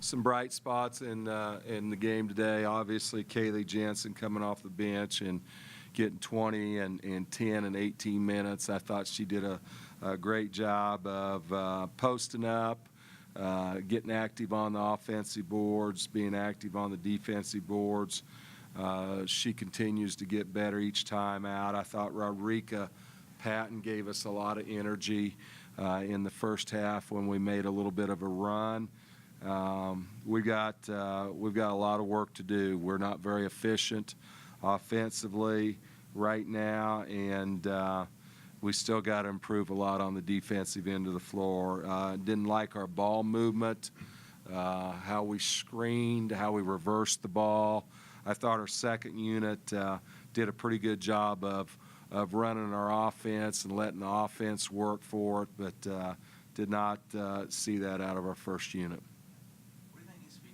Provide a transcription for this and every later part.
Some bright spots in the game today. Obviously, Kaylee Jensen coming off the bench and getting 20 and 10 and 18 minutes. I thought she did a great job of posting up, getting active on the offensive boards, being active on the defensive boards. She continues to get better each time out. I thought Rodrika Patton gave us a lot of energy in the first half when we made a little bit of a run. We've got a lot of work to do. We're not very efficient offensively right now, and we still got to improve a lot on the defensive end of the floor. Didn't like our ball movement, how we screened, how we reversed the ball. I thought our second unit did a pretty good job of running our offense and letting the offense work for it, but did not see that out of our first unit.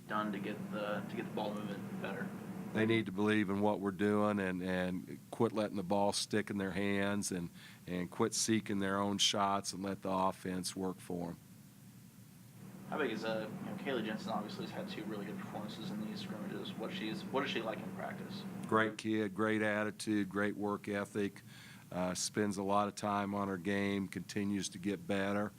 Done to get the ball movement better? They need to believe in what we're doing and quit letting the ball stick in their hands and quit seeking their own shots and let the offense work for them. How big is Kaylee Jensen obviously has had two really good performances in these scrimmages. What is she like in practice? Great kid, great attitude, great work ethic. Spends a lot of time on her game, continues to get better.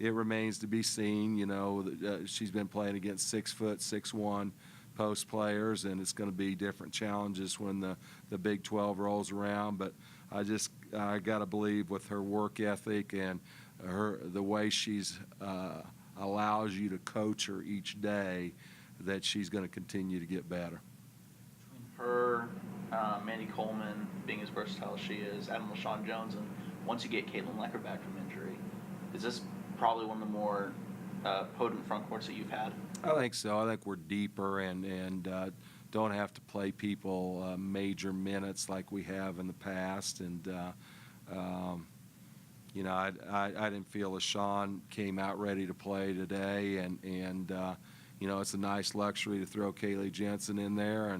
It remains to be seen. She's been playing against 6', 6'1" post players, and it's going to be different challenges when the Big 12 rolls around. But I got to believe with her work ethic and the way she's allows you to coach her each day that she's going to continue to get better. Between her, Mandy Coleman being as versatile as she is, Adam LaShawn Jones, and once you get Caitlin Lecker back from injury, is this probably one of the more potent front courts that you've had? I think so. I think we're deeper and don't have to play people major minutes like we have in the past. And I didn't feel LaShawn came out ready to play today, and it's a nice luxury to throw Kaylee Jensen in there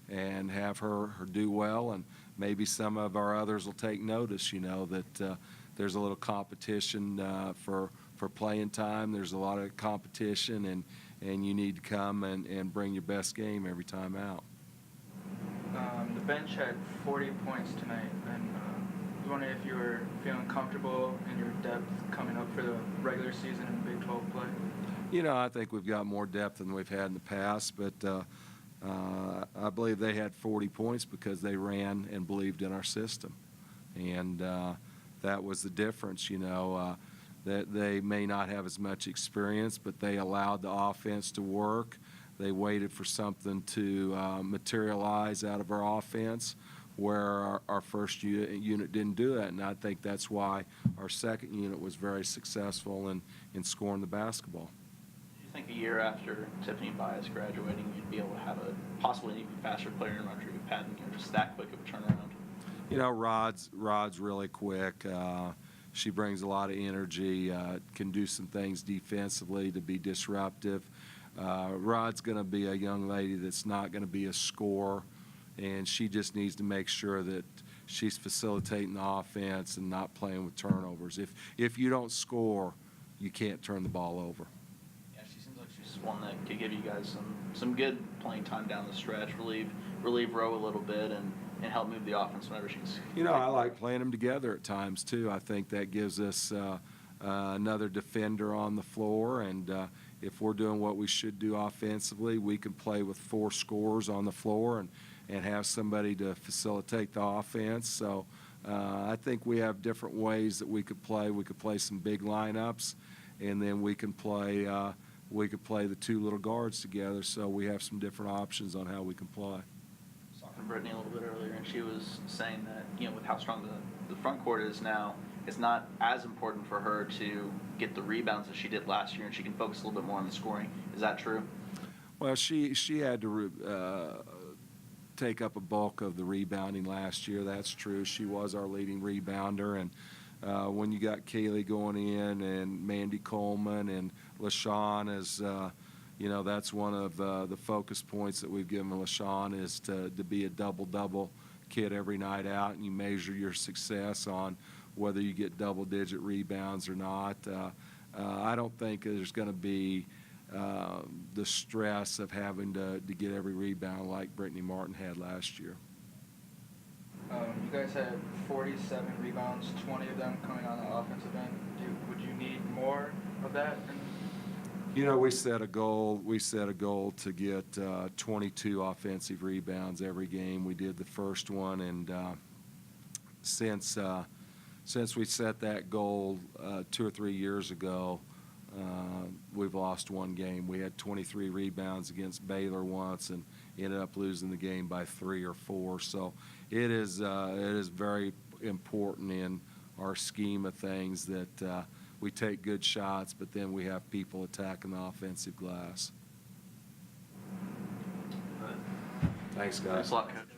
and have her do well, and maybe some of our others will take notice. That there's a little competition for playing time. There's a lot of competition, and you need to come and bring your best game every time out. The bench had 40 points tonight, and I was wondering if you were feeling comfortable in your depth coming up for the regular season in Big 12 play. I think we've got more depth than we've had in the past, but I believe they had 40 points because they ran and believed in our system, and that was the difference. That they may not have as much experience, but they allowed the offense to work. They waited for something to materialize out of our offense, where our first unit didn't do that, and I think that's why our second unit was very successful in scoring the basketball. Do you think a year after Tiffany Bias graduating, you'd be able to have a possibly an even faster player in Rodrika Patton, just that quick of a turnaround? Rod's really quick. She brings a lot of energy, can do some things defensively to be disruptive. Rod's going to be a young lady that's not going to be a scorer, and she just needs to make sure that she's facilitating the offense and not playing with turnovers. If you don't score, you can't turn the ball over. Yeah, she seems like she's one that could give you guys some good playing time down the stretch, relieve Rowe a little bit, and help move the offense whenever she's... I like playing them together at times, too. I think that gives us another defender on the floor, and if we're doing what we should do offensively, we can play with 4 scorers on the floor and have somebody to facilitate the offense. So I think we have different ways that we could play. We could play some big lineups, and then we can play the 2 little guards together, so we have some different options on how we can play. Brittany a little bit earlier, and she was saying that with how strong the front court is now, it's not as important for her to get the rebounds as she did last year, and she can focus a little bit more on the scoring. Is that true? Well, she had to take up a bulk of the rebounding last year. That's true. She was our leading rebounder, and when you got Kaylee going in and Mandy Coleman and LaShawn as that's one of the focus points that we've given LaShawn is to be a double-double kid every night out, and you measure your success on whether you get double-digit rebounds or not. I don't think there's going to be the stress of having to get every rebound like Brittany Martin had last year. You guys had 47 rebounds, 20 of them coming on the offensive end. Would you need more of that? You know, we set a goal. We set a goal to get 22 offensive rebounds every game. We did the first one, and since we set that goal 2 or 3 years ago, we've lost one game. We had 23 rebounds against Baylor once, and ended up losing the game by 3 or 4. So it is very important in our scheme of things that we take good shots, but then we have people attacking the offensive glass. Thanks, guys. Thanks a lot, Coach.